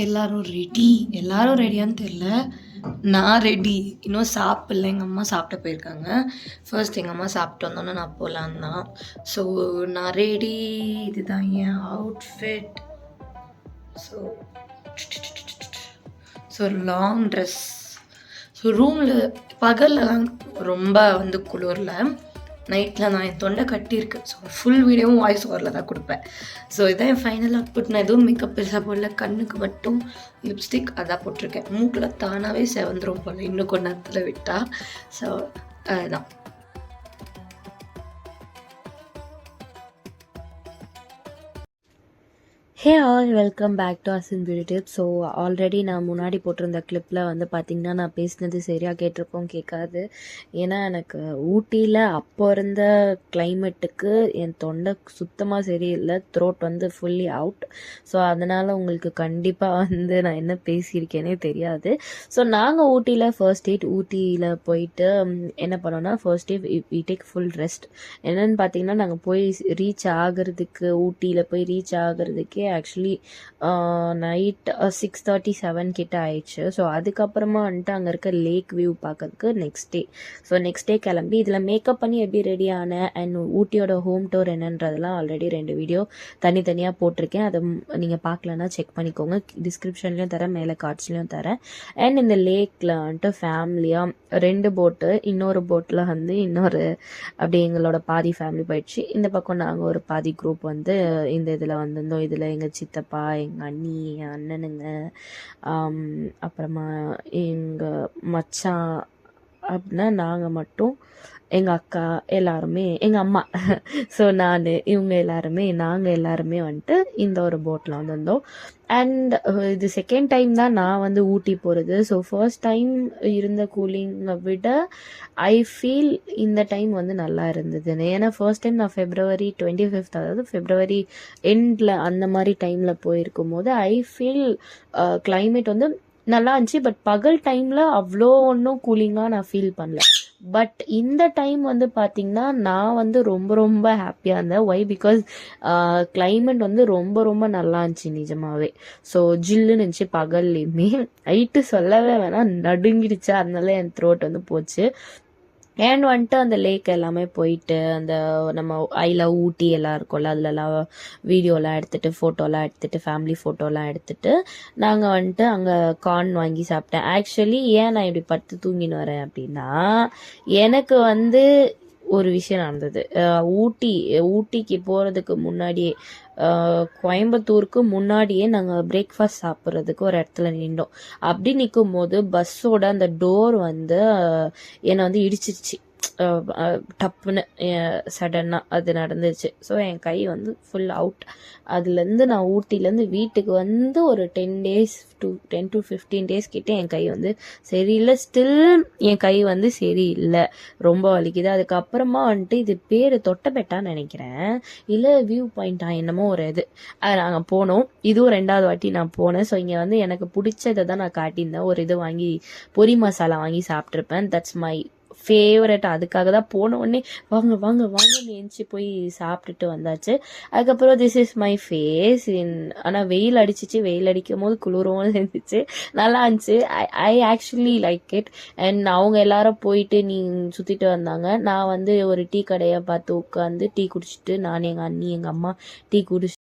எல்லாரும் ரெடி. எல்லாரும் ரெடியான்னு தெரியல. நான் ரெடி. இன்னும் சாப்பிடல. எங்க அம்மா சாப்பிட போயிருக்காங்க. ஃபர்ஸ்ட் எங்க அம்மா சாப்பிட்டு வந்தோன்னே நான் போலான்னு தான். ஸோ நான் ரெடி. இதுதான் என் outfit. So so long dress. So ரூமில் பகல்லலாம் ரொம்ப குளிரில், நைட்டில் நான் என் தொண்டை கட்டியிருக்கு. ஸோ ஃபுல் வீடியோவும் வாய்ஸ் ஓவரில் தான் கொடுப்பேன். ஸோ இதான் என் ஃபைனல் அவுட்புட். நான் எதுவும் மேக்கப் பெருசாக போடல. கண்ணுக்கு மட்டும் லிப்ஸ்டிக் அதான் போட்டிருக்கேன். மூக்கில் தானாகவே செவந்துரும் போல் இன்னும் கொஞ்ச நேரத்தில் விட்டால். ஸோ அதுதான். Hey all, welcome back to Asin beauty tips. So already நான் முன்னாடி போட்டிருந்த கிளிப்பில் பார்த்திங்கன்னா நான் பேசினது சரியாக கேட்டிருக்கோம் கேட்காது. ஏன்னா எனக்கு ஊட்டியில் அப்போ இருந்த கிளைமேட்டுக்கு என் தொண்டை சுத்தமாக சரியில்லை. Throat fully out. ஸோ அதனால் உங்களுக்கு கண்டிப்பாக நான் என்ன பேசியிருக்கேனே தெரியாது. ஸோ நாங்கள் ஊட்டியில் ஃபர்ஸ்ட் எய்ட் ஊட்டியில் போயிட்டு என்ன பண்ணோன்னா, first day we take full rest. என்னென்னு பார்த்தீங்கன்னா, நாங்கள் போய் ரீச் ஆகிறதுக்கு, ஊட்டியில் போய் ரீச் ஆகிறதுக்கே ஆக்சுவலி நைட் 6:37 கிட்ட ஆயிடுச்சு. ஸோ அதுக்கப்புறமா அங்கே இருக்க லேக் வியூ பார்க்கறதுக்கு நெக்ஸ்ட் டே கிளம்பி இதில் மேக்கப் பண்ணி எப்படி ரெடி ஆனேன் அண்ட் ஊட்டியோட ஹோம் டூர் என்னன்றதெல்லாம் ஆல்ரெடி 2 வீடியோ தனித்தனியாக போட்டிருக்கேன். அதை நீங்கள் பார்க்கலன்னா செக் பண்ணிக்கோங்க. டிஸ்கிரிப்ஷன்லேயும் தரேன், மேலே கார்ட்ஸ்லேயும் தரேன். அண்ட் இந்த லேக்கில் ஃபேமிலியாக 2 போட்டு, இன்னொரு போட்டில் இன்னொரு அப்படி எங்களோட பாதி ஃபேமிலி போயிடுச்சு. இந்த பக்கம் நாங்கள் ஒரு பாதி குரூப் இந்த இதில் வந்திருந்தோம். இதில் எங்கள் சித்தப்பா, எங்கள் அண்ணி, என் அண்ணனுங்க, அப்புறமா எங்கள் மச்சான், அப்படின்னா நாங்கள் மட்டும், எங்கள் அக்கா எல்லாருமே, எங்கள் அம்மா, ஸோ நாங்கள் எல்லாருமே இந்த ஒரு போட்டில் வந்திருந்தோம். அண்ட் இது செகண்ட் டைம் தான் நான் ஊட்டி போகிறது. ஸோ ஃபர்ஸ்ட் டைம் இருந்த கூலிங்கை விட ஐ ஃபீல் இந்த டைம் நல்லா இருந்தது. ஏன்னா ஃபர்ஸ்ட் டைம் நான் February 25, அதாவது February எண்டில் அந்த மாதிரி டைமில் போயிருக்கும் போது ஐ ஃபீல் கிளைமேட் நல்லா இருந்துச்சு. பட் பகல் டைமில் அவ்வளோ ஒன்றும் கூலிங்காக நான் ஃபீல் பண்ணல. பட் இந்த டைம் பார்த்தீங்கன்னா நான் ரொம்ப ரொம்ப ஹாப்பியாக இருந்தேன். ஒய்? பிகாஸ் கிளைமேட் ரொம்ப ரொம்ப நல்லா இருந்துச்சு நிஜமாவே. ஸோ ஜில்லுன்னு இருந்துச்சு பகல்லையுமே. நைட்டு சொல்லவே வேணாம், நடுங்கிடுச்சு. அதனால என் த்ரோட் போச்சு. அண்ட் அந்த லேக் எல்லாமே போயிட்டு, அந்த நம்ம ஐ லவ் ஊட்டி எல்லாம் இருக்கும்ல, அதுலலாம் வீடியோலாம் எடுத்துகிட்டு, ஃபோட்டோலாம் எடுத்துகிட்டு, ஃபேமிலி ஃபோட்டோலாம் எடுத்துகிட்டு நாங்கள் அங்கே கார்ன் வாங்கி சாப்பிட்டேன். ஆக்சுவலி ஏன் நான் இப்படி படுத்து தூங்கின்னு வரேன் அப்படின்னா, எனக்கு ஒரு விஷயம் நடந்தது. ஊட்டிக்கு போகிறதுக்கு முன்னாடியே, கோயம்புத்தூருக்கு முன்னாடியே நாங்கள் பிரேக்ஃபாஸ்ட் சாப்பிட்றதுக்கு ஒரு இடத்துல நின்றோம். அப்படி நிற்கும் போது பஸ்ஸோட அந்த டோர் என்னை இடிச்சிருச்சு. டப்புன்னு சடனாக அது நடந்துச்சு. ஸோ என் கை ஃபுல் அவுட். அதுலேருந்து நான் ஊட்டிலேருந்து வீட்டுக்கு ஒரு 10 to 15 days கிட்டே என் கை சரியில்லை. ஸ்டில் என் கை சரியில்லை, ரொம்ப வலிக்குது. அதுக்கப்புறமா இது பேர் தொட்டபெட்டான்னு நினைக்கிறேன், இல்லை வியூ பாயிண்டா என்னமோ ஒரு இது. அது நாங்கள் போனோம். இதுவும் 2வது வாட்டி நான் போனேன். ஸோ இங்கே எனக்கு பிடிச்சதை தான் நான் காட்டியிருந்தேன். ஒரு இது வாங்கி, பொரி மசாலா வாங்கி சாப்பிட்ருப்பேன். That's my favourite. அதுக்காக தான் போன உடனே வாங்க வாங்க வாங்கன்னு எந்திச்சு போய் சாப்பிட்டுட்டு வந்தாச்சு. அதுக்கப்புறம் திஸ் இஸ் மை ஃபேஸ் ஆனால் வெயில் அடிச்சிச்சு. வெயில் அடிக்கும் போது குளிரும் இருந்துச்சு, நல்லா இருந்துச்சு. I actually like it. And அவங்க எல்லாரும் போயிட்டு சுற்றிட்டு வந்தாங்க. நான் ஒரு டீ கடையை பார்த்து உட்காந்து டீ குடிச்சிட்டு, நான், எங்கள் அண்ணி, எங்கள் அம்மா டீ குடிச்சு